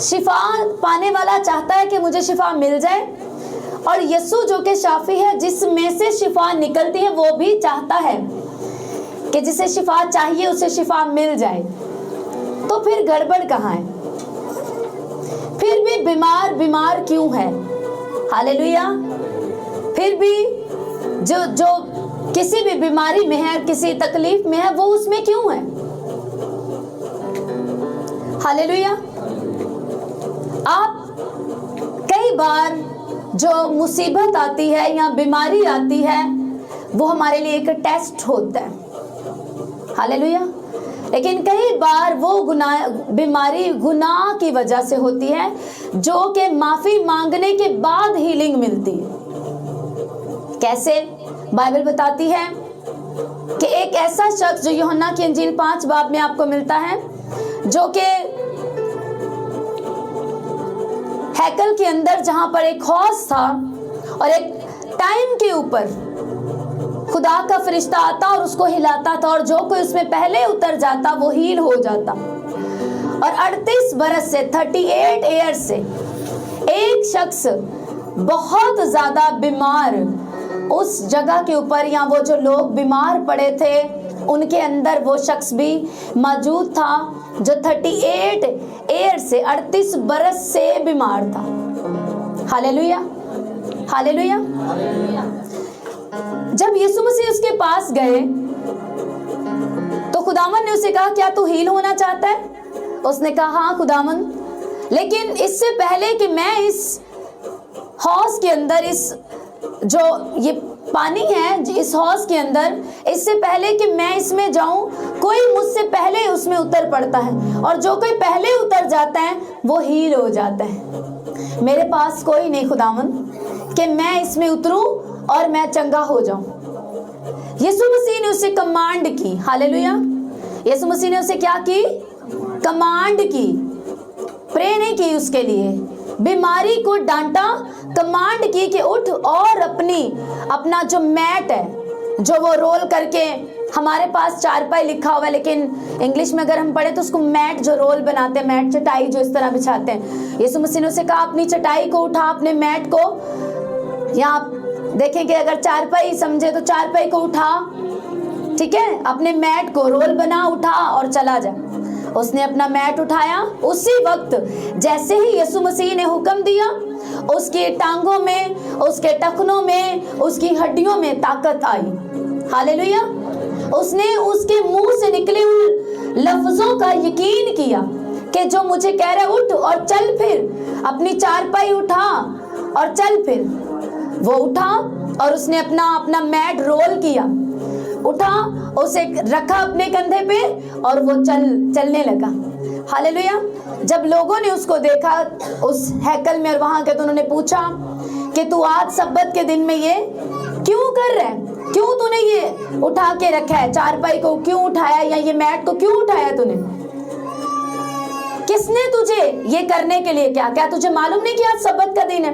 شفا پانے والا چاہتا ہے کہ مجھے شفا مل جائے، اور یسوع جو کہ شافی ہے، جس میں سے شفا نکلتی ہے، وہ بھی چاہتا ہے کہ جسے شفا چاہیے اسے شفا مل جائے۔ تو پھر گڑبڑ کہاں ہے؟ پھر بھی بیمار کیوں ہے؟ ہاللیلویا۔ پھر بھی جو کسی بھی بیماری میں ہے، کسی تکلیف میں ہے، وہ اس میں کیوں ہے؟ ہاللیلویا۔ آپ کئی بار جو مصیبت آتی ہے یا بیماری آتی ہے، وہ ہمارے لیے ایک ٹیسٹ ہوتا ہے، ہاللیلویا۔ لیکن کئی بار وہ بیماری گناہ کی وجہ سے ہوتی ہے، جو کہ معافی مانگنے کے بعد ہیلنگ ملتی ہے۔ کیسے؟ بائبل بتاتی ہے کہ ایک ایسا شخص جو یوحنا کی انجیل 5 باب میں آپ کو ملتا ہے، جو کہ ہیکل کے اندر جہاں پر ایک حوض تھا، اور ایک ٹائم کے اوپر خدا کا فرشتہ آتا اور اس کو ہلاتا تھا، اور جو کوئی اس میں پہلے اتر جاتا وہ ہیل ہو جاتا۔ اور 38 برس سے 38 ایئر سے ایک شخص بہت زیادہ بیمار اس جگہ کے اوپر، یا وہ جو لوگ بیمار پڑے تھے ان کے اندر وہ شخص بھی موجود تھا، جو 38 ایئر سے 38 برس سے بیمار تھا۔ ہاللیلویا، ہاللیلویا۔ جب یسوع مسیح اس کے پاس گئے تو خداوند نے اسے کہا، کیا تو ہیل ہونا چاہتا ہے؟ اس نے کہا، ہاں خداوند، لیکن اس سے پہلے کہ میں اس حوض کے اندر، اس جو یہ پانی ہے اس حوض کے اندر، اس سے پہلے کہ میں اس میں جاؤں، کوئی مجھ سے پہلے اس میں اتر پڑتا ہے، اور جو کوئی پہلے اتر جاتا ہے وہ ہیل ہو جاتا ہے۔ میرے پاس کوئی نہیں خداوند کہ میں اس میں اتروں اور میں چنگا ہو جاؤں۔ یسوع مسیح نے اسے کمانڈ کی، ہاللیلویا۔ یسوع مسیح نے اسے کیا کی؟ کمانڈ کی، پرے نہیں کی اس کے لیے، بیماری کو ڈانٹا، کمانڈ کی کہ اٹھ اور اپنا جو میٹ ہے، جو وہ رول کر کے، ہمارے پاس چارپائی لکھا ہوا ہے، لیکن انگلش میں اگر ہم پڑھیں تو اس کو میٹ جو رول بناتے ہیں، میٹ چٹائی جو اس طرح بچھاتے ہیں، یسوع مسیح نے اسے کہا اپنی چٹائی کو اٹھا، اپنے میٹ کو، یہاں دیکھیں کہ اگر چارپائی سمجھے تو چارپائی کو اٹھا، ٹھیک ہے، اپنے میٹ کو رول بنا، اٹھا اور چلا جا۔ اس نے اپنا میٹ اٹھایا، اسی وقت جیسے ہی یسوع مسیح نے حکم دیا، اس کی ٹانگوں میں، اس کے ٹخنوں میں، اس کی ہڈیوں میں طاقت آئی۔ ہاللیلویا۔ اس نے اس کے منہ سے نکلے ہوئے لفظوں کا یقین کیا کہ جو مجھے کہہ رہا ہے اٹھ اور چل پھر، اپنی چارپائی اٹھا اور چل پھر۔ وہ اٹھا اور اس نے اپنا میٹ رول کیا، اٹھا، اسے رکھا اپنے کندھے پہ اور وہ چلنے لگا۔ ہاللیلویا۔ جب لوگوں نے اس کو دیکھا اس ہیکل میں اور وہاں کے، تو انہوں نے پوچھا کہ تو آج سبت کے دن میں یہ کیوں کر رہا ہے؟ کیوں تو نے یہ اٹھا کے رکھا ہے؟ چارپائی کو کیوں اٹھایا، یا یہ میٹ کو کیوں اٹھایا تو نے؟ کس نے تجھے یہ کرنے کے لیے کیا تجھے معلوم نہیں کہ آج سبت کا دن ہے؟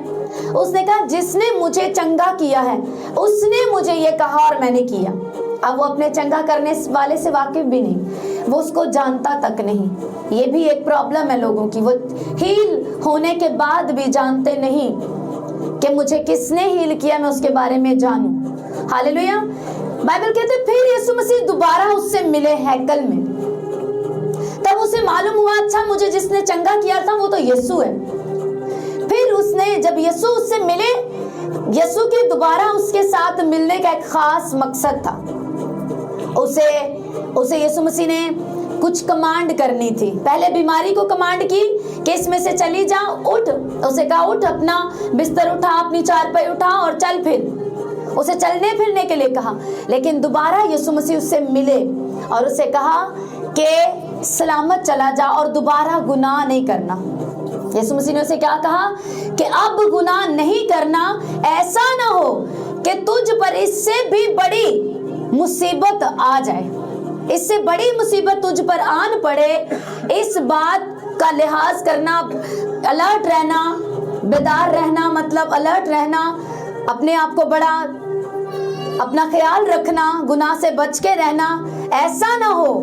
اس نے کہا جس نے مجھے چنگا کیا ہے اس نے مجھے یہ کہا اور میں نے کیا۔ اب وہ اپنے چنگا کرنے والے سے واقف بھی نہیں، وہ اس کو جانتا تک نہیں۔ یہ بھی ایک پرابلم ہے لوگوں کی، وہ ہیل ہونے کے بعد بھی جانتے نہیں کہ مجھے کس نے ہیل کیا، میں اس کے بارے میں جانوں۔ ہاللیلویا۔ بائبل کہتے ہیں پھر یسوع مسیح دوبارہ اس سے ملے ہیکل میں، تب اسے معلوم ہوا اچھا مجھے جس نے چنگا کیا تھا وہ تو یسوع ہے۔ پھر اس نے جب یسوع اس سے ملے، یسوع کے دوبارہ اس کے ساتھ ملنے کا ایک خاص مقصد تھا۔ اسے یسوع مسیح نے کچھ کمانڈ کرنی تھی۔ پہلے بیماری کو کمانڈ کی کہ اس میں سے چلی جا، اٹھ، اسے کہا اٹھ، اپنا بستر اٹھا، اپنی چارپائی اٹھا اور چل پھر، اسے چلنے پھرنے کے لیے کہا۔ لیکن دوبارہ یسوع مسیح اس سے ملے اور اسے کہا کہ سلامت چلا جا اور دوبارہ گناہ نہیں کرنا۔ یسوع مسیح نے اسے کیا کہا کہ اب گناہ نہیں کرنا، ایسا نہ ہو کہ تجھ پر اس سے بھی بڑی مصیبت آ جائے، اس سے بڑی مصیبت تجھ پر آن پڑے۔ اس بات کا لحاظ کرنا، الرٹ رہنا، بیدار رہنا، مطلب الرٹ رہنا، اپنے آپ کو بڑا، اپنا خیال رکھنا، گناہ سے بچ کے رہنا، ایسا نہ ہو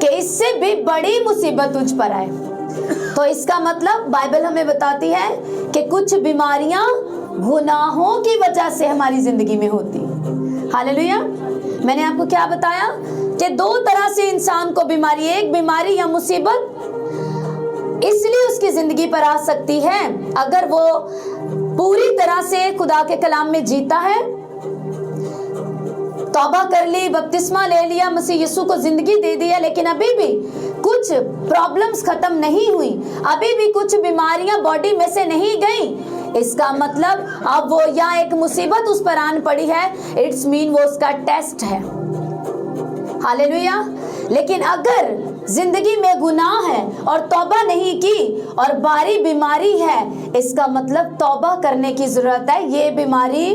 کہ اس سے بھی بڑی مصیبت تجھ پر آئے۔ तो इसका मतलब बाइबल हमें बताती है कि कुछ बीमारियां गुनाहों की वजह से हमारी जिंदगी में होती है। हालेलुया। मैंने आपको क्या बताया कि दो तरह से इंसान को बीमारी, एक बीमारी या मुसीबत इसलिए उसकी जिंदगी पर आ सकती है अगर वो पूरी तरह से खुदा के कलाम में जीता है, तौबा कर ली, बपतिस्मा ले लिया, मसीह यीशु को जिंदगी दे दिया, लेकिन अभी भी कुछ प्रॉब्लम्स खत्म नहीं हुई, अभी भी कुछ बीमारियां बॉडी में से नहीं गई। इसका मतलब अब वो या एक मुसीबत उस पर आन पड़ी है, इट्स मीन वो उसका टेस्ट है। हालेलुया। लेकिन अगर जिंदगी में गुनाह है और तौबा नहीं की और बारी बीमारी है, इसका मतलब तौबा करने की जरूरत है। ये बीमारी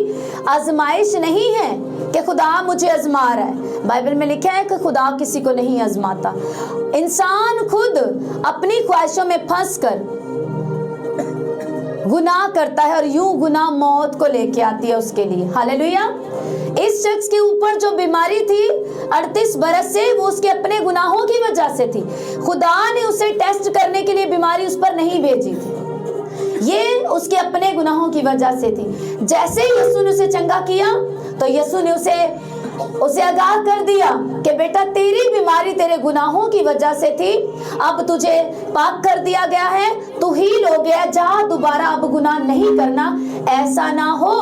आजमाइश नहीं है कि खुदा मुझे आजमा रहा है। बाइबल में लिखा है कि खुदा किसी को नहीं आजमाता। इंसान खुद अपनी ख्वाहिशों में फंसकर गुनाह करता है और यूं गुनाह मौत को लेके आती है उसके लिए। हालेलुया। इस शख्स के ऊपर जो बीमारी थी 38 बरस से, वो उसके अपने गुनाहों की वजह से थी। खुदा ने उसे टेस्ट करने के लिए बीमारी उस पर नहीं भेजी थी, ये उसके अपने गुनाहों की वजह से थी। जैसे ही यीशु ने उसे चंगा किया तो यीशु ने उसे आगाह कर दिया कि बेटा तेरी बीमारी तेरे गुनाहों की वजह से थी, अब तुझे पाक कर दिया गया है, तू हील हो गया, जा दोबारा अब गुनाह नहीं करना। ऐसा ना हो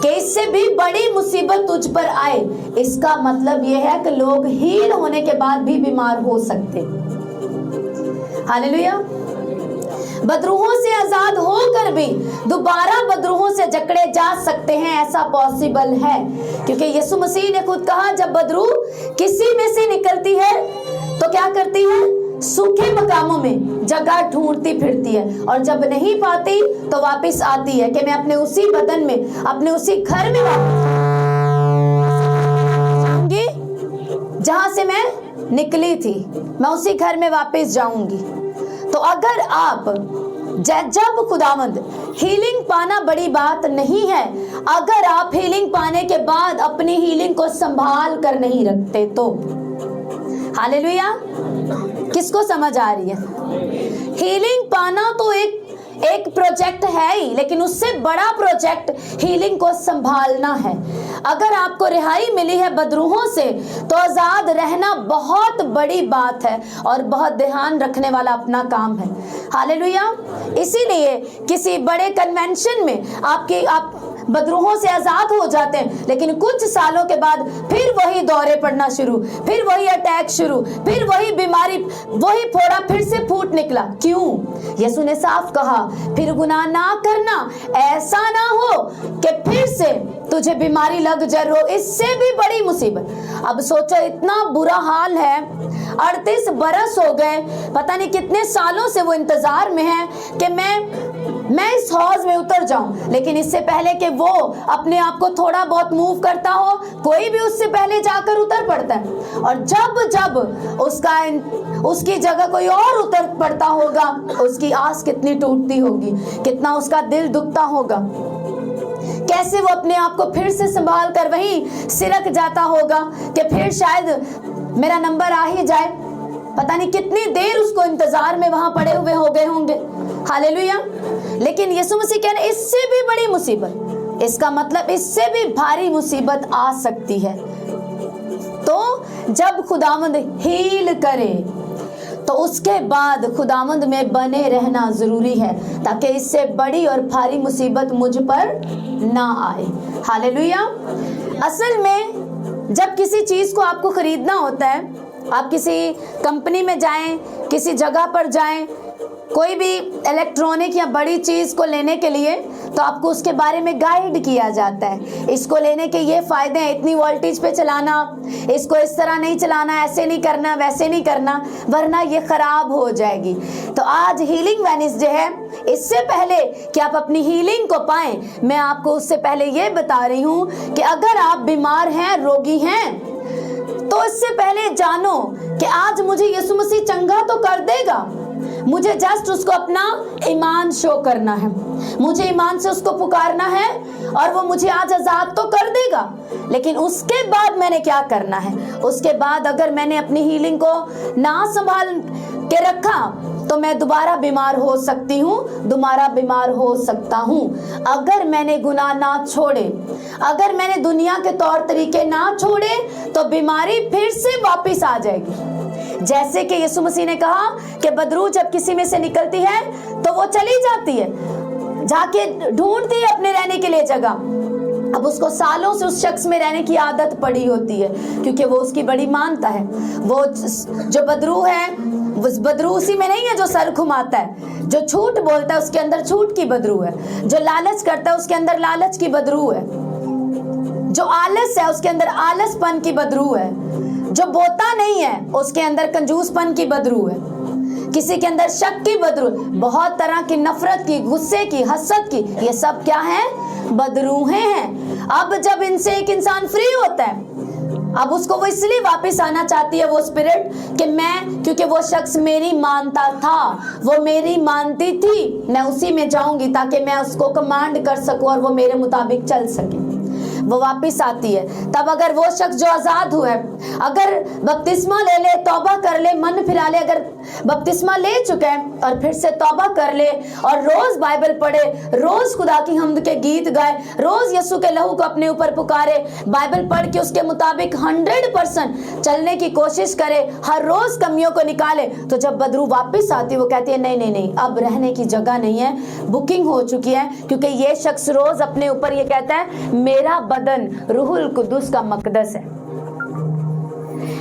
कि इससे भी बड़ी मुसीबत तुझ पर आए। इसका मतलब यह है कि लोग हील होने के बाद भी बीमार हो सकते। हालेलुया। बदरूहों से आजाद होकर भी दोबारा बदरूहों से जकड़े जा सकते हैं, ऐसा पॉसिबल है, क्योंकि यीशु मसीह ने खुद कहा जब बदरू किसी में से निकलती है तो क्या करती है, सूखे मकामों में जगह ढूंढती फिरती है, और जब नहीं पाती तो वापस आती है कि मैं अपने उसी बदन में, अपने उसी घर में वापस जाऊंगी जहां से मैं निकली थी, मैं उसी घर में वापस जाऊंगी। तो अगर आप जब खुदावंद हीलिंग पाना बड़ी बात नहीं है, अगर आप हीलिंग पाने के बाद अपनी हीलिंग को संभाल कर नहीं रखते तो, हालेलुया, किसको समझ आ रही है? हीलिंग पाना तो एक प्रोजेक्ट है ही, लेकिन उससे बड़ा प्रोजेक्ट हीलिंग को संभालना है। अगर आपको रिहाई मिली है बदरूहों से तो आजाद रहना बहुत बड़ी बात है और बहुत ध्यान रखने वाला अपना काम है। हालेलुया। इसीलिए किसी बड़े कन्वेंशन में आप बदरूहों से आजाद हो जाते हैं, लेकिन कुछ सालों के बाद फिर वही दौरे पड़ना शुरू, फिर वही अटैक शुरू, फिर वही बीमारी, वही फोड़ा फिर से फूट निकला। क्यों? यीशु ने साफ कहा फिर गुनाह ना करना, ऐसा ना हो कि फिर से तुझे बीमारी लग जाए, इससे भी बड़ी मुसीबत। अब सोचो इतना बुरा हाल है, 38 बरस हो गए, पता नहीं कितने सालों से वो इंतजार में है कि मैं इस हौज में उतर जाऊं, लेकिन इससे पहले कि वो अपने आप को थोड़ा बहुत मूव करता हो, कोई भी उससे पहले जाकर उतर पड़ता है। और जब उसकी जगह कोई और उतर पड़ता होगा, उसकी आस कितनी टूटती होगी, कितना उसका दिल दुखता होगा, कैसे वो अपने आप को फिर से संभाल कर वहीं सिरक जाता होगा कि फिर शायद मेरा नंबर आ ही जाए। पता नहीं कितनी देर उसको इंतजार में वहां पड़े हुए हो गए होंगे। हालेलुया। लेकिन यीशु मसीह कह रहे इससे भी बड़ी मुसीबत, इसका मतलब इससे भी भारी मुसीबत आ सकती है। तो जब खुदावंद हील करे तो उसके बाद खुदावंद में बने रहना जरूरी है, ताकि इससे बड़ी और भारी मुसीबत मुझ पर ना आए। हालेलुया। असल में जब किसी चीज को आपको खरीदना होता है, आप किसी कंपनी में जाएं, किसी जगह पर जाएं, कोई भी इलेक्ट्रॉनिक या बड़ी चीज को लेने के लिए, तो आपको उसके बारे में गाइड किया जाता है। इसको लेने के ये फायदे हैं, इतनी वोल्टेज पे चलाना, इसको इस तरह नहीं चलाना, ऐसे नहीं करना, वैसे नहीं करना, वरना ये खराब हो जाएगी। तो आज हीलिंग वेडनेसडे है। इससे पहले कि आप अपनी हीलिंग को पाएं, मैं आपको उससे पहले ये बता रही हूँ कि अगर आप बीमार हैं, रोगी हैं, तो इससे पहले जानो कि आज मुझे यीशु मसीह चंगा तो कर देगा, मुझे जस्ट उसको अपना ईमान शो करना है, मुझे ईमान से उसको पुकारना है और वो मुझे आज आजाद तो कर देगा। लेकिन उसके बाद मैंने क्या करना है? उसके बाद अगर मैंने अपनी हीलिंग को ना संभाल के रखा تو میں دوبارہ بیمار ہو سکتی ہوں, دوبارہ بیمار ہو سکتا ہوں. اگر میں نے گناہ نہ چھوڑے, اگر میں نے دنیا کے طور طریقے نہ چھوڑے, تو بیماری پھر سے واپس آ جائے گی. جیسے کہ یسوع مسیح نے کہا کہ بدروح جب کسی میں سے نکلتی ہے تو وہ چلی جاتی ہے, جا کے ڈھونڈتی ہے اپنے رہنے کے لیے جگہ. اب اس کو سالوں سے اس شخص میں رہنے کی عادت پڑی ہوتی ہے, کیونکہ وہ اس کی بڑی مانتا ہے. وہ جو بدروح ہے, بدروح اسی میں نہیں ہے جو سر گھماتا ہے, جو جھوٹ بولتا ہے اس کے اندر جھوٹ کی بدروح ہے, جو لالچ کرتا ہے اس کے اندر لالچ کی بدروح ہے, جو آلس ہے اس کے اندر آلس پن کی بدروح ہے, جو بوتا نہیں ہے اس کے اندر کنجوس پن کی بدروح ہے, کسی کے اندر شک کی بدروح, بہت طرح کی نفرت کی, غصے کی, حسد کی, یہ سب کیا ہیں؟ بدروہیں ہیں. اب جب ان سے ایک انسان فری ہوتا ہے, اب اس کو وہ اس لیے واپس آنا چاہتی ہے وہ اسپرٹ کہ میں, کیونکہ وہ شخص میری مانتا تھا, وہ میری مانتی تھی, میں اسی میں جاؤں گی تاکہ میں اس کو کمانڈ کر سکوں اور وہ میرے مطابق چل سکے. وہ واپس آتی ہے. تب اگر وہ شخص جو آزاد ہوا ہے, اگر بپتسمہ لے لے, توبہ کر لے, من پھرا لے, اگر بپتسمہ لے چکا ہے اور پھر سے توبہ کر لے اور روز بائبل پڑھے, روز خدا کی حمد کے گیت گائے, روز یسوع کے لہو کو اپنے اوپر پکارے, بائبل پڑھ کے اس کے مطابق 100% چلنے کی کوشش کرے, ہر روز کمیوں کو نکالے, تو جب بدروح واپس آتی ہے وہ کہتی ہے نہیں نہیں نہیں, اب رہنے کی جگہ نہیں ہے, بکنگ ہو چکی ہے. کیونکہ یہ شخص روز اپنے اوپر یہ کہتا ہے میرا بدن روح القدس کا مقدس ہے.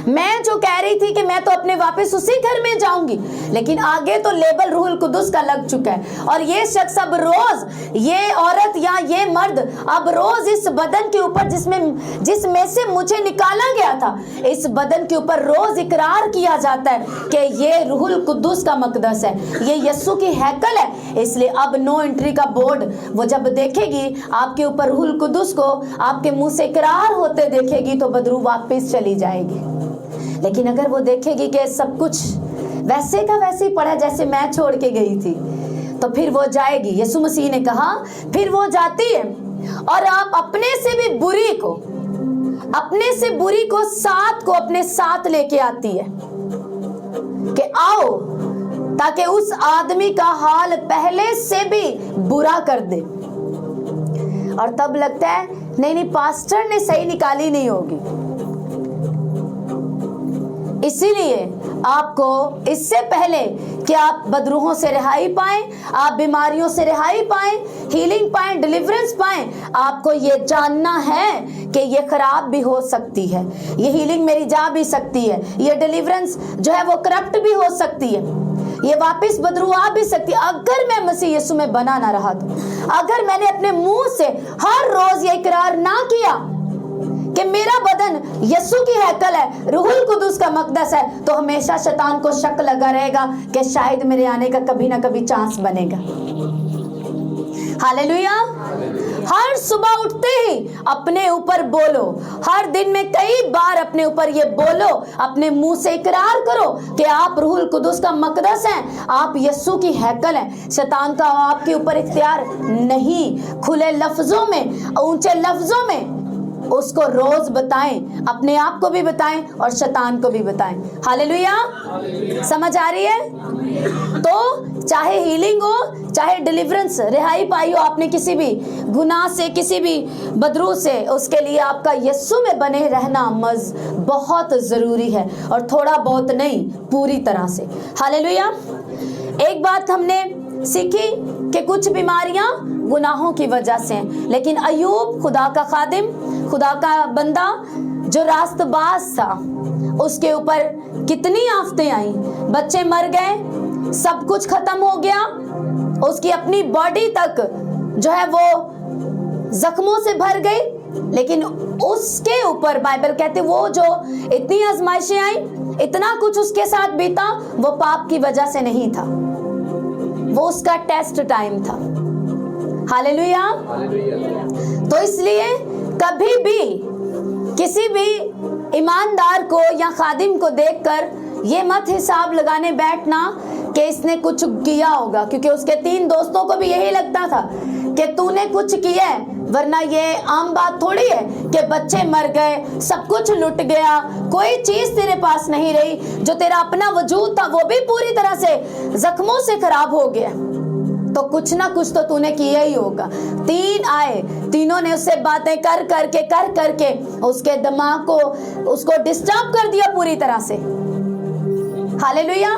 میں جو کہہ رہی تھی کہ میں تو اپنے واپس اسی گھر میں جاؤں گی, لیکن آگے تو لیبل روح القدس کا لگ چکا ہے. اور یہ شخص اب روز, یہ عورت یا یہ مرد اب روز اس بدن کے اوپر جس میں سے مجھے نکالا گیا تھا, اس بدن کے اوپر روز اقرار کیا جاتا ہے کہ یہ روح القدس کا مقدس ہے, یہ یسوع کی ہیکل ہے. اس لیے اب نو انٹری کا بورڈ وہ جب دیکھے گی آپ کے اوپر روح القدس کو آپ کے منہ سے اقرار ہوتے دیکھے گی تو بدروح واپس چلی جائے گی. لیکن اگر وہ دیکھے گی کہ سب کچھ ویسے کا ویسے ہی پڑا جیسے میں چھوڑ کے گئی تھی, تو پھر وہ جائے گی. یسوع مسیح نے کہا پھر وہ جاتی ہے اور آپ اپنے سے بھی بری کو, اپنے سے بری کو اپنے ساتھ لے کے آتی ہے کہ آؤ, تاکہ اس آدمی کا حال پہلے سے بھی برا کر دے. اور تب لگتا ہے نہیں پاسٹر نے صحیح نکالی نہیں ہوگی. اسی لیے آپ کو اس سے پہلے کہ آپ بدروحوں سے رہائی پائیں, آپ بیماریوں سے رہائی پائیں, ہیلنگ پائیں, ڈیلیورنس پائیں, آپ کو یہ جاننا ہے کہ یہ خراب بھی ہو سکتی ہے, یہ ہیلنگ میری جا بھی سکتی ہے, یہ ڈیلیورنس جو ہے وہ کرپٹ بھی ہو سکتی ہے, یہ واپس بدروح آ بھی سکتی ہے اگر میں مسیح یسوع میں بنا نہ رہا تو. اگر میں نے اپنے منہ سے ہر روز یہ اقرار نہ کیا کہ میرا بدن یسوع کی ہیکل ہے, روح القدس کا مقدس ہے, تو ہمیشہ شیطان کو شک لگا رہے گا کہ شاید میرے آنے کا کبھی نہ کبھی چانس بنے گا. ہاللیلویا. ہر صبح اٹھتے ہی اپنے اوپر بولو, ہر دن میں کئی بار اپنے اوپر یہ بولو, اپنے منہ سے اقرار کرو کہ آپ روح القدس کا مقدس ہیں, آپ یسوع کی ہیکل ہیں. شیطان کا آپ کے اوپر اختیار نہیں. کھلے لفظوں میں, اونچے لفظوں میں اس کو روز بتائیں, اپنے آپ کو بھی بتائیں اور شیطان کو بھی بتائیں. ہاللیلویا. سمجھ آ رہی ہے؟ تو چاہے ہیلنگ ہو, چاہے ڈیلیورنس, رہائی پائی ہو آپ نے کسی بھی گناہ سے, کسی بھی بدروح سے, اس کے لیے آپ کا یسوع میں بنے رہنا بہت ضروری ہے, اور تھوڑا بہت نہیں, پوری طرح سے. ہاللیلویا. ایک بات ہم نے سیکھی کہ کچھ بیماریاں گناہوں کی وجہ سے ہیں, لیکن ایوب خدا کا خادم, خدا کا بندہ جو راست باز تھا, اس کے اوپر کتنی آفتیں آئیں, بچے مر گئے, سب کچھ ختم ہو گیا, اس کی اپنی باڈی تک جو ہے وہ زخموں سے بھر گئی, لیکن اس کے اوپر بائبل کہتے وہ جو اتنی آزمائشیں آئیں, اتنا کچھ اس کے ساتھ بیتا, وہ پاپ کی وجہ سے نہیں تھا, وہ اس کا ٹیسٹ ٹائم تھا. ہاللیلویا. تو اس لیے کبھی بھی کسی بھی ایماندار کو یا خادم کو دیکھ کر یہ مت حساب لگانے بیٹھنا کہ اس نے کچھ کیا ہوگا، کیونکہ اس کے 3 دوستوں کو بھی یہی لگتا تھا کہ تو نے کچھ کیا ہے، ورنہ یہ عام بات تھوڑی ہے کہ بچے مر گئے، سب کچھ لٹ گیا، کوئی چیز تیرے پاس نہیں رہی، جو تیرا اپنا وجود تھا وہ بھی پوری طرح سے زخموں سے خراب ہو گیا، تو کچھ نہ کچھ تو نے کیا ہی ہوگا۔ 3 آئے، تینوں نے اس سے باتیں کر کر کے اس کے دماغ کو اس کو ڈسٹرب کر دیا پوری طرح سے۔ ہاللیلویا۔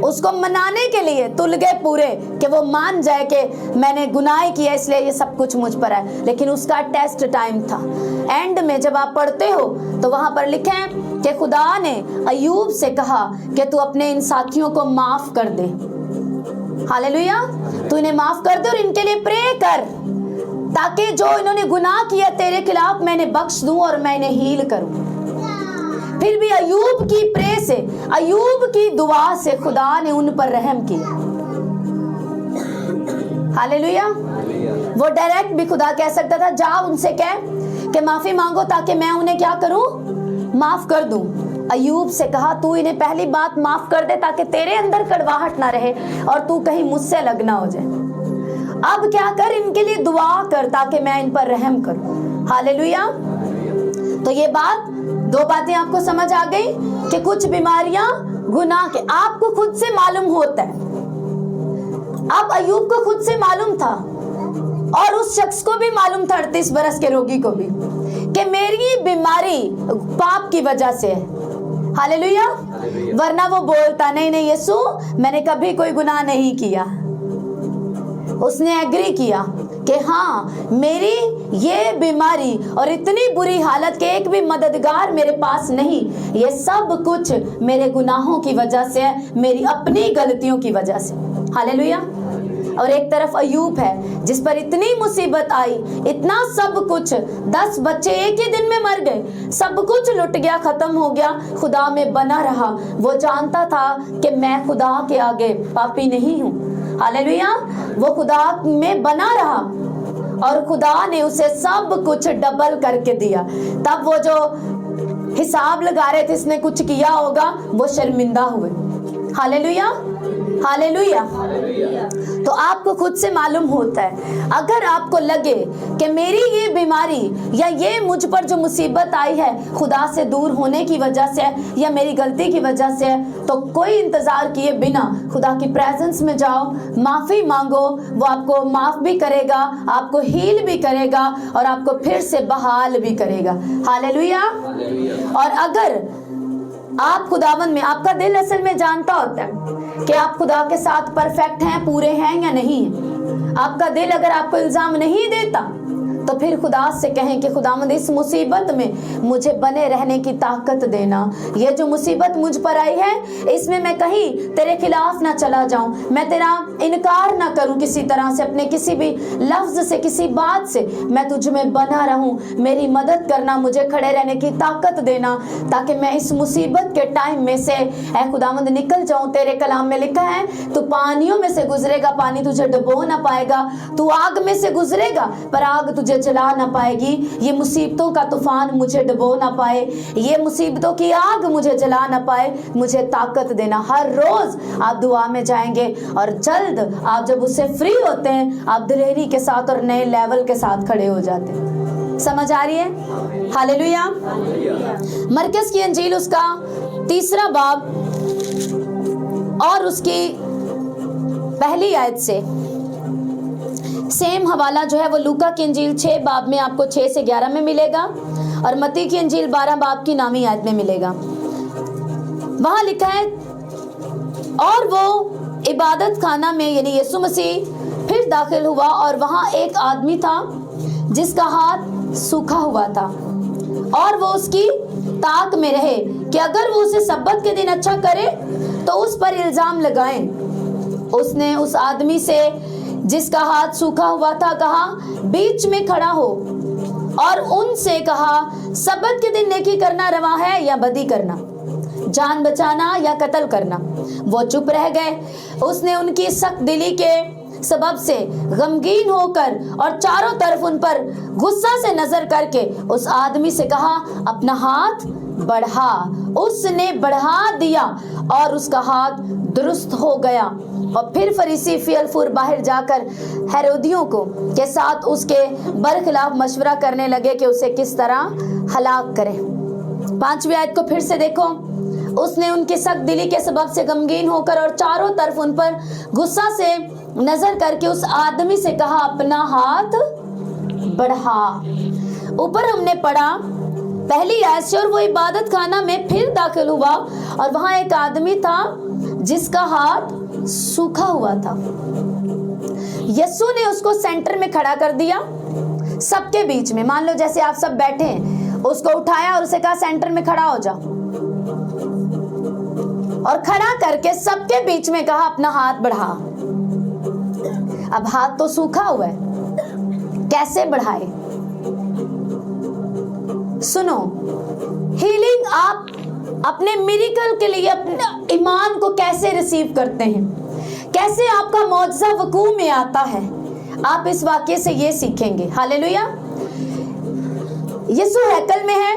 اس کو منانے کے لیے تل گئے پورے کہ وہ مان جائے کہ میں نے گناہ کیا اس لیے یہ سب کچھ مجھ پر ہے، لیکن اس کا ٹیسٹ ٹائم تھا۔ اینڈ میں جب آپ پڑھتے ہو تو وہاں پر لکھا ہے کہ خدا نے ایوب سے کہا کہ تو اپنے ان ساتھیوں کو معاف کر دے۔ ہاللیلویا۔ تو انہیں معاف کر دے اور ان کے لیے پرے کر، تاکہ جو انہوں نے گناہ کیا تیرے خلاف میں نے بخش دوں اور میں انہیں ہیل کروں۔ پھر بھی ایوب کی پرے سے، ایوب کی دعا سے خدا نے ان پر رحم کیا۔ ہاللیلویا۔ وہ ڈائریکٹ بھی خدا کہہ سکتا تھا جا ان سے کہہ کہ معافی مانگو تاکہ میں انہیں کیا کروں، معاف کر دوں۔ ایوب سے کہا تو انہیں پہلی بات معاف کر دے تاکہ تیرے اندر کڑواہٹ نہ رہے اور تو کہیں مجھ سے الگ نہ ہو جائے۔ اب کیا کر، ان کے لیے دعا کر تاکہ میں ان پر رحم کروں۔ ہاللیلویا۔ تو یہ بات، 2 باتیں آپ کو سمجھ آ گئی کہ کچھ بیماریاں گناہ کے آپ کو خود سے معلوم ہوتا ہے۔ اب ایوب کو خود سے معلوم تھا اور اس شخص کو بھی معلوم تھا 38 برس کے روگی کو بھی کہ میری بیماری پاپ کی وجہ سے ہے۔ ہاللیلویا۔ ورنہ وہ بولتا نہیں یسوع میں نے کبھی کوئی گناہ نہیں کیا۔ اس نے ایگری کیا کہ ہاں میری یہ بیماری اور اتنی بری حالت کہ ایک بھی مددگار میرے پاس نہیں، یہ سب کچھ میرے گناہوں کی وجہ سے ہے، میری اپنی غلطیوں کی وجہ سے۔ ہاللیلویا۔ اور ایک طرف ایوب ہے جس پر اتنی مصیبت آئی، اتنا سب کچھ، 10 بچے ایک ہی دن میں مر گئے، سب کچھ لٹ گیا، ختم ہو گیا، خدا میں بنا رہا۔ وہ جانتا تھا کہ میں خدا کے آگے پاپی نہیں ہوں۔ ہاللیلویا۔ وہ خدا میں بنا رہا اور خدا نے اسے سب کچھ ڈبل کر کے دیا۔ تب وہ جو حساب لگا رہے تھے اس نے کچھ کیا ہوگا، وہ شرمندہ ہوئے۔ ہاللیلویا۔ ہاللیلویا۔ تو آپ کو خود سے معلوم ہوتا ہے، اگر آپ کو لگے کہ میری یہ بیماری یا یہ مجھ پر جو مصیبت آئی ہے خدا سے دور ہونے کی وجہ سے یا میری غلطی کی وجہ سے ہے، تو کوئی انتظار کیے بنا خدا کی پریزنس میں جاؤ، معافی مانگو، وہ آپ کو معاف بھی کرے گا، آپ کو ہیل بھی کرے گا اور آپ کو پھر سے بحال بھی کرے گا۔ ہاللیلویا۔ اور اگر آپ خداوند میں، آپ کا دل اصل میں جانتا ہوتا ہے کہ آپ خدا کے ساتھ پرفیکٹ ہیں، پورے ہیں یا نہیں ہیں۔ آپ کا دل اگر آپ کو الزام نہیں دیتا تو پھر خدا سے کہیں کہ خداوند اس مصیبت میں مجھے بنے رہنے کی طاقت دینا، یہ جو مصیبت مجھ پر آئی ہے اس میں میں کہیں تیرے خلاف نہ چلا جاؤں، میں تیرا انکار نہ کروں کسی طرح سے، اپنے کسی بھی لفظ سے، کسی بات سے، میں تجھ میں بنا رہوں، میری مدد کرنا، مجھے کھڑے رہنے کی طاقت دینا تاکہ میں اس مصیبت کے ٹائم میں سے اے خداوند نکل جاؤں۔ تیرے کلام میں لکھا ہے تو پانیوں میں سے گزرے گا، پانی تجھے ڈبو نہ پائے گا، تو آگ میں سے گزرے گا پر آگ تجھے جلا نہ پائے گی، یہ مصیبتوں کا طوفان مجھے ڈبو نہ پائے، یہ مصیبتوں کی آگ مجھے جلا نہ پائے، مجھے طاقت دینا۔ ہر روز آپ دعا میں جائیں گے اور جلد آپ جب اس سے فری ہوتے ہیں آپ دلیری کے ساتھ اور نئے لیول کے ساتھ کھڑے ہو جاتے ہیں۔ سمجھ آ رہی ہے؟ ہاللیلویا۔ مرکز کی انجیل اس کا 3 باب اور اس کی پہلی آیت سے سیم حوالہ جو ہے وہ لوکا کی انجیل 6 باب میں آپ کو 6 سے 11 میں ملے گا اور متی کی انجیل 12 باب کی نامی آیت میں ملے گا۔ وہاں لکھا ہے اور وہ عبادت خانہ میں یعنی یسوع مسیح پھر داخل ہوا اور وہاں ایک آدمی تھا جس کا ہاتھ سوکھا ہوا تھا اور وہ اس کی طاق میں رہے کہ اگر وہ اسے سبت کے دن اچھا کرے تو اس پر الزام لگائیں۔ اس نے اس آدمی سے جس کا ہاتھ سوکھا ہوا تھا کہا بیچ میں کھڑا ہو اور ان سے کہا سبت کے دن نیکی کرنا روا ہے یا بدی کرنا، جان بچانا یا قتل کرنا۔ وہ چپ رہ گئے۔ اس نے ان کی سخت دلی کے سبب سے غمگین ہو کر اور چاروں طرف ان پر غصہ سے نظر کر کے اس آدمی سے کہا اپنا ہاتھ बढ़ा, उसने बढ़ा दिया और उसका हाथ दुरुस्त हो गया। और फिर फरीसी फियलफुर बाहर जाकर हेरोदियों को के साथ उसके बरखिलाफ मशवरा करने लगे कि उसे किस तरह हलाक करें। 5वीं आयत को फिर से देखो। उसने उनकी सख्त दिली के सबब से गमगीन होकर और चारों तरफ उन पर गुस्सा से नजर करके उस आदमी से कहा, अपना हाथ बढ़ा। ऊपर हमने पढ़ा पहली आयत से, और वो इबादत खाना में फिर दाखिल हुआ और वहां एक आदमी था जिसका हाथ सूखा हुआ था। यीशु ने उसको सेंटर में खड़ा कर दिया, सबके बीच में। मान लो जैसे आप सब बैठे हैं, उसको उठाया और उसे कहा सेंटर में खड़ा हो जा, और खड़ा करके सबके बीच में कहा अपना हाथ बढ़ा। अब हाथ तो सूखा हुआ है, कैसे बढ़ाए? सुनो, हीलिंग आप अपने मिरेकल के लिए अपने ईमान को कैसे रिसीव करते हैं, कैसे आपका मौजज़ा वकूअ में आता है, आप इस वाक्य से ये सीखेंगे। हालेलुया। यीशु हैकल में है,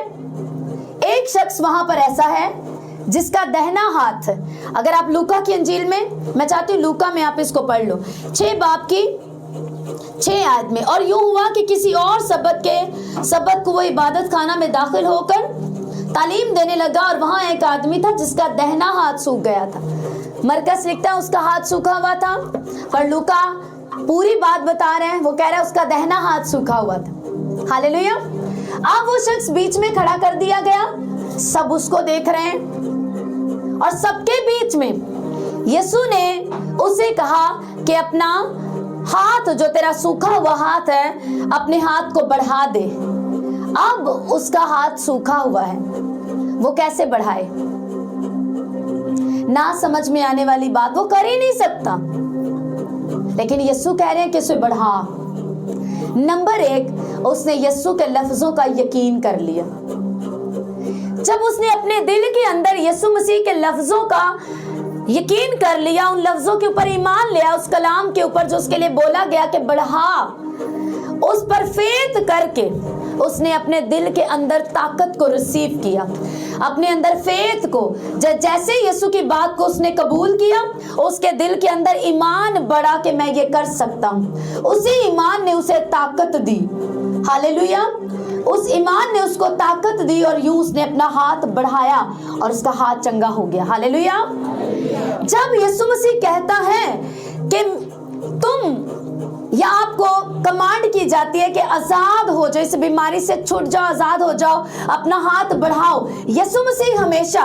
एक शख्स वहां पर ऐसा है जिसका दहना हाथ, अगर आप लूका की अंजील में, मैं चाहती हूँ लूका में आप इसको पढ़ लो 6 बाब की 6 आयत में। और यूं हुआ कि किसी और सबत को वो इबादत खाना में दाखिल होकर तालीम देने लगा, और वहां एक आदमी था जिसका दहना हाथ सूख गया था। मरकस लिखता है उसका हाथ सूखा हुआ था, पर लूका पूरी बात बता रहे हैं, वो कह रहा है उसका दहना हाथ सूखा हुआ था। हालेलुया। अब वो शख्स बीच में खड़ा कर दिया गया, सब उसको देख रहे हैं, और सबके बीच में यीशु ने उसे कहा कि अपना हाथ, जो तेरा सूखा हुआ हाथ है, अपने हाथ को बढ़ा दे। अब उसका हाथ सूखा हुआ है, वो कैसे बढ़ाए? ना समझ में आने वाली बात, वो कर ही नहीं सकता, लेकिन यीशु कह रहे हैं कि उसे बढ़ा। नंबर 1, उसने यीशु के लफ्जों का यकीन कर लिया। जब उसने अपने दिल के अंदर यीशु मसीह के लफ्जों का यकीन कर लिया, उन लफ्जों के ऊपर ईमान लिया, उस कलाम के ऊपर जो उसके लिए बोला गया कि बढ़ा, उस पर फेथ करके उसने अपने दिल के अंदर ताकत को रिसीव किया, अपने अंदर फेथ को। जैसे यीशु की बात को उसने कबूल किया, उसके दिल के अंदर ईमान बढ़ा कि मैं ये कर सकता हूँ। उसी ईमान ने उसे ताकत दी। हालेलुया। उस ईमान ने उसको ताकत दी, और यूं उसने अपना हाथ बढ़ाया और उसका हाथ चंगा हो गया। हालेलुया। जब यीशु मसीह कहता है कि तुम, या आपको कमांड की जाती है कि आजाद हो जाओ, इस बीमारी से छूट जाओ, आजाद हो जाओ, अपना हाथ बढ़ाओ। यीशु मसीह हमेशा,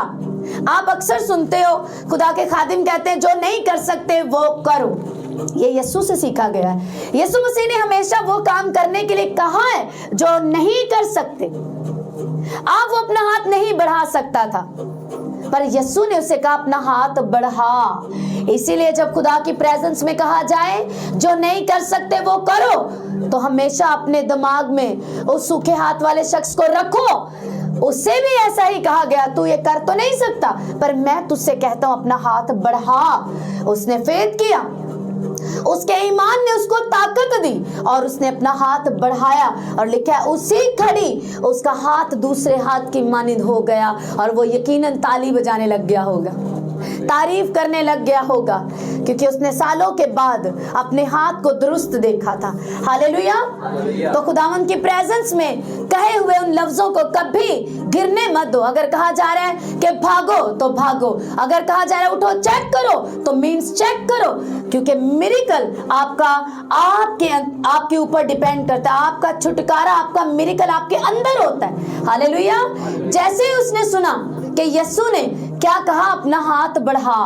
आप अक्सर सुनते हो खुदा के खादिम कहते हैं जो नहीं कर सकते वो करो, ये यीशु से सीखा गया है। यीशु मसीह ने हमेशा वो काम करने के लिए कहा है जो नहीं कर सकते। आप वो अपना हाथ नहीं बढ़ा सकता था, पर यीशु ने उसे कहा अपना हाथ बढ़ा। इसीलिए जब खुदा की प्रेजेंस में कहा जाए जो नहीं कर सकते वो करो, तो हमेशा अपने दिमाग में उस सूखे हाथ वाले शख्स को रखो। उससे भी ऐसा ही कहा गया, तू ये कर तो नहीं सकता, पर मैं तुझसे कहता हूं अपना हाथ बढ़ा। उसने फेथ किया, उसके ईमान ने उसको ताकत दी, और उसने अपना हाथ बढ़ाया, और लिखा है उसी घड़ी उसका हाथ दूसरे हाथ की मानिंद हो गया, और वो यकीनन ताली बजाने लग गया होगा, तारीफ करने लग गया होगा, क्योंकि उसने सालों के बाद अपने हाथ को दुरुस्त देखा था। हालेलुया। तो खुदावंद की प्रेजेंस में कहे हुए उन लफ्जों को कभी गिरने मत दो। अगर कहा जा रहा है कि भागो तो भागो, अगर कहा जा रहा है उठो चेक करो तो मीन्स चेक करो, क्योंकि मिरेकल आपके ऊपर डिपेंड करता है। आपका छुटकारा, आपका मिरेकल आपके अंदर होता है। हालेलुया। जैसे ही उसने सुना कि यीशु ने क्या कहा, अपना हाथ बढ़ा,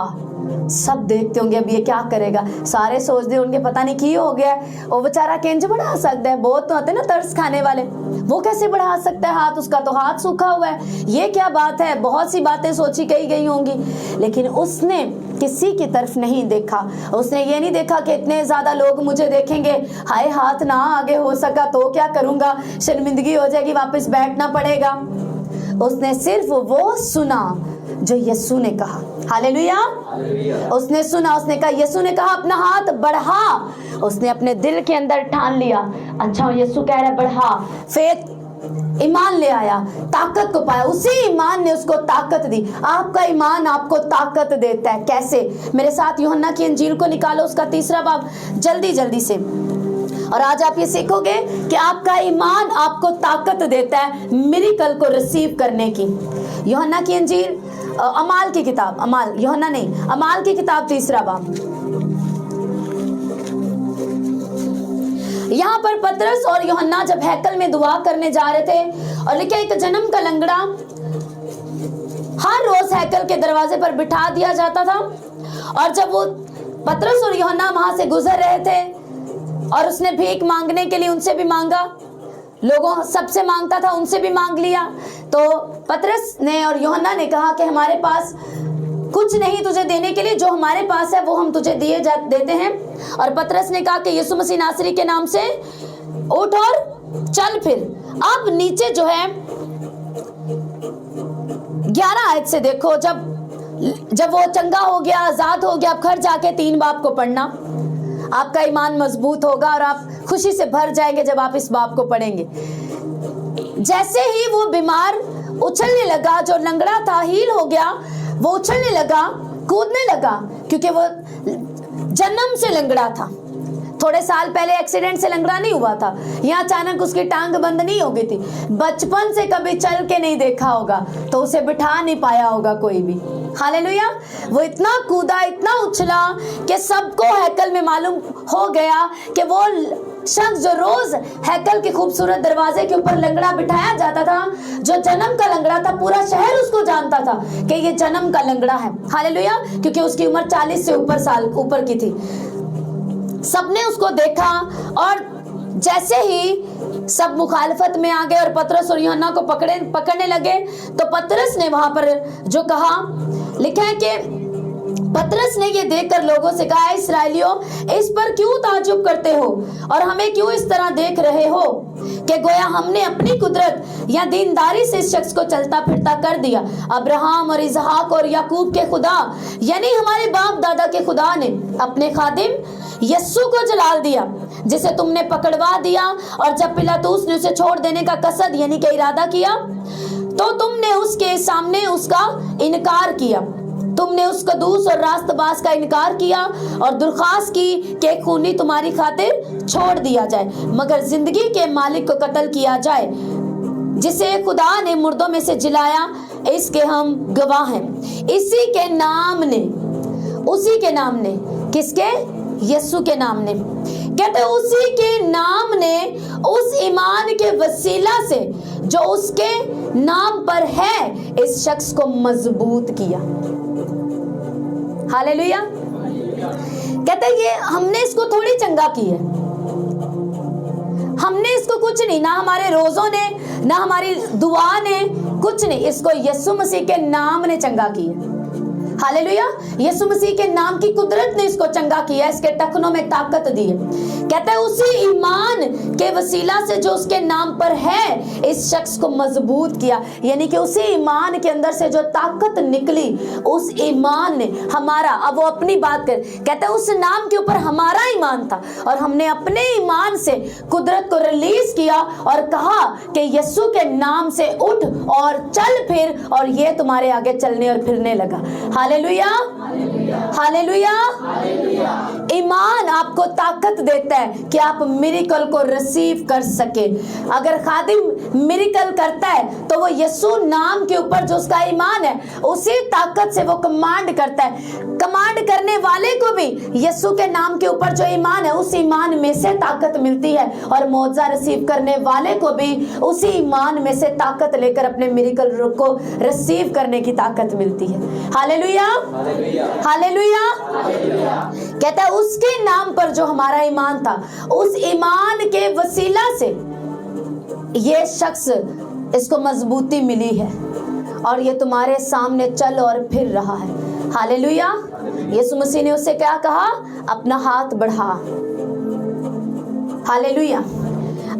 सब देखते होंगे अब ये क्या करेगा। सारे सोचते होंगे पता नहीं की हो गया, वो बेचारा किंज बढ़ा सकता है। बहुत तो आते ना तरस खाने वाले, वो कैसे बढ़ा सकता है हाथ, उसका तो हाथ सूखा हुआ है, ये क्या बात है। बहुत सी बातें सोची कही गई होंगी, लेकिन उसने किसी की तरफ नहीं देखा। उसने ये नहीं देखा कि इतने ज्यादा लोग मुझे देखेंगे, हाय हाथ ना आगे हो सका तो क्या करूंगा, शर्मिंदगी हो जाएगी, वापस बैठना पड़ेगा। उसने सिर्फ वो सुना जो यीशु ने कहा। हालेलुया। उसने सुना, उसने कहा, यीशु ने कहा अपना हाथ बढ़ा। उसने अपने दिल के अंदर ठान लिया, अच्छा यीशु कह रहा है बढ़ा। फेथ ईमान ले आया, ताकत को पाया, उसी ईमान ने उसको ताकत दी। आपका ईमान आपको ताकत देता है। कैसे? मेरे साथ यूहन्ना की इंजील को निकालो, उसका 3 बाब, जल्दी से। और आज आप ये सीखोगे कि आपका ईमान आपको ताकत देता है मिरेकल को रिसीव करने की। यूहन्ना की इंजील, अमाल की किताब, अमाल की किताब 3 बाब। यहाँ पर पतरस और यूहन्ना जब हैकल में दुआ करने जा रहे थे, और लिखा एक जन्म का लंगड़ा हर रोज हैकल के दरवाजे पर बिठा दिया जाता था। और जब वो पतरस और यूहन्ना वहां से गुजर रहे थे और उसने भीख मांगने के लिए उनसे भी मांगा, लोगों सबसे मांगता था, उनसे भी मांग लिया। तो पतरस ने और यूहन्ना ने कहा कि हमारे पास कुछ नहीं तुझे देने के लिए, जो हमारे पास है वो हम तुझे देते हैं। और पतरस ने कहा कि यीशु मसीह नासरी के नाम से उठ और चल फिर। अब नीचे जो है 11 आयत से देखो, जब वो चंगा हो गया, आजाद हो गया, अब घर जाके 3 बाब को पढ़ना, आपका ईमान मजबूत होगा और आप खुशी से भर जाएंगे जब आप इस बाब को पढ़ेंगे। जैसे ही वो बीमार उछलने लगा, जो लंगड़ा था हील हो गया, वो उछलने लगा, कूदने लगा, क्योंकि वो जन्म से लंगड़ा था। थोड़े साल पहले एक्सीडेंट से लंगड़ा नहीं हुआ था, यहाँ अचानक उसकी टांग बंद नहीं हो गई थी, बचपन से कभी चल के नहीं देखा होगा, तो उसे बिठा नहीं पाया होगा कोई भी। हालेलुया। वो इतना कूदा, इतना उछला कि सबको हैकल में मालूम हो गया कि वो शख्स जो रोज हैकल के खूबसूरत दरवाजे के ऊपर लंगड़ा बिठाया जाता था, जो जन्म का लंगड़ा था, पूरा शहर उसको जानता था कि ये जन्म का लंगड़ा है। हालेलुया। क्योंकि उसकी उम्र 40 से ऊपर की थी। सबने उसको देखा और जैसे ही सब मुखालफत में आ गए और पतरस और यूहन्ना को पकड़ने लगे, तो पतरस ने वहां पर जो कहा, लिखा है कि पतरस ने ये देखकर लोगों से कहा, इस्राएलियों, इस पर क्यों ताज्जुब करते हो और हमें क्यों इस तरह देख रहे हो कि गोया हमने अपनी कुदरत या दीनदारी से इस शख्स को चलता फिरता कर दिया। अब्राहम और इसहाक और याकूब के खुदा, यानी हमारे बाप दादा के खुदा ने अपने खादिम यस्सु को जलाल दिया, जिसे तुमने पकड़वा दिया। और जब पिलातूस ने उसे छोड़ देने का कसद यानी कि इरादा किया, तो तुमने उसके सामने उसका इनकार किया। तुमने उस कदूस और रास्तबाज का इनकार किया और दरख्वास्त की कि खूनी तुम्हारी खातिर छोड़ दिया जाए, मगर जिंदगी के मालिक को कत्ल किया जाए, जिसे खुदा ने मुर्दों में से जिलाया, इसके हम गवाह हैं। उसी के नाम ने किसके? यीशु के नाम ने। कहते उसी के नाम ने उस ईमान के वसीला से जो उसके नाम पर है, इस शख्स को मजबूत किया। हालेलुया। कहते ये हमने इसको थोड़ी चंगा की है, हमने इसको कुछ नहीं, ना हमारे रोजों ने, ना हमारी दुआ ने, कुछ नहीं, इसको यीशु मसीह के नाम ने चंगा किया। हालेलुया। यीशु मसीह के नाम की कुदरत ने इसको चंगा किया, इसके टखनों में ताकत दी है। कहता है उसी ईमान के वसीला से जो उसके नाम पर है, इस शख्स को मजबूत किया, यानी कि उसी ईमान के अंदर से जो ताकत निकली, उस ईमान ने हमारा, अब वो अपनी बात कर, कहता है उस नाम के ऊपर हमारा ईमान था और हमने अपने ईमान से कुदरत को रिलीज किया और कहा कि यीशु के नाम से उठ और चल फिर, और ये तुम्हारे आगे चलने और फिरने लगा। Hallelujah, hallelujah. ईमान आपको ताकत देता है कि आप मिरेकल को रिसीव कर सके। अगर खादिम मिरेकल करता है तो वो यीशु नाम के ऊपर जो उसका ईमान है, उसी ताकत से वो कमांड करता है। कमांड करने वाले को भी यीशु के नाम के ऊपर जो ईमान है, उस ईमान में से ताकत मिलती है, और मौजज़ा रिसीव करने वाले को भी उसी ईमान में से ताकत लेकर अपने मिरेकल को रिसीव करने की ताकत मिलती है। Hallelujah, hallelujah. कहता है उसके नाम पर जो हमारा ईमान था, उस ईमान के वसीला से ये शख्स, इसको मजबूती मिली है और ये तुम्हारे सामने चल और फिर रहा है। हालेलुया। यीशु मसीह ने उससे क्या कहा? अपना हाथ बढ़ा। हालेलुया।